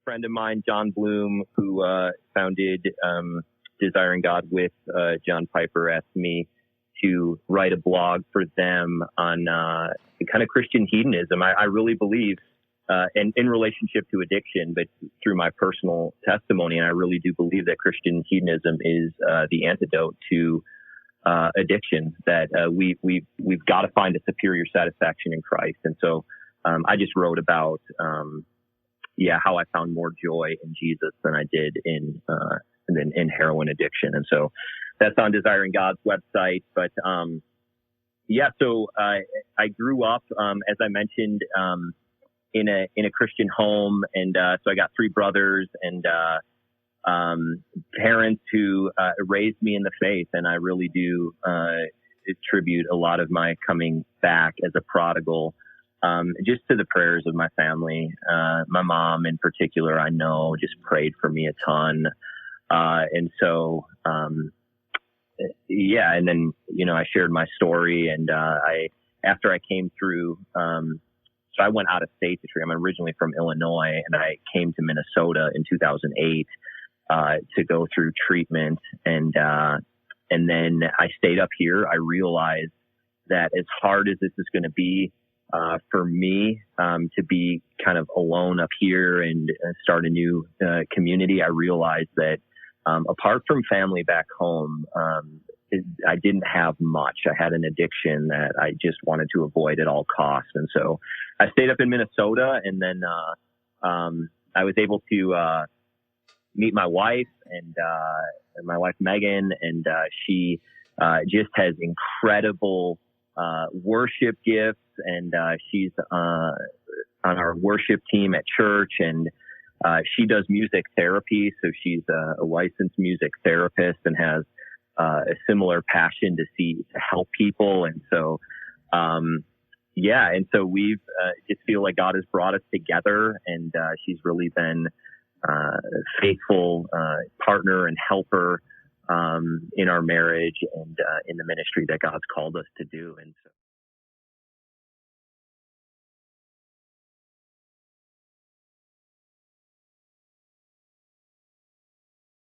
friend of mine, John Bloom, who founded Desiring God with John Piper, asked me to write a blog for them on kind of Christian hedonism. I really believe, and in relationship to addiction, but through my personal testimony, and I really do believe that Christian hedonism is the antidote to addiction. That we've got to find a superior satisfaction in Christ, and so I just wrote about how I found more joy in Jesus than I did in heroin addiction, and so that's on Desiring God's website. But so I grew up, as I mentioned, in a Christian home, and so I got three brothers and parents who raised me in the faith, and I really do attribute a lot of my coming back as a prodigal just to the prayers of my family. My mom in particular, I know, just prayed for me a ton. And so, and then, I shared my story, and after I came through, so I went out of state to treat. I'm originally from Illinois, and I came to Minnesota in 2008 to go through treatment, and then I stayed up here. I realized that as hard as this is going to be for me to be kind of alone up here and start a new community, I realized that apart from family back home, I didn't have much. I had an addiction that I just wanted to avoid at all costs. And so I stayed up in Minnesota, and then I was able to meet my wife and my wife, Megan, and she just has incredible worship gifts, and she's on our worship team at church, and she does music therapy. So she's a licensed music therapist and has a similar passion to help people. And so, and so we've just feel like God has brought us together, and she's really been a faithful partner and helper in our marriage and in the ministry that God's called us to do. And so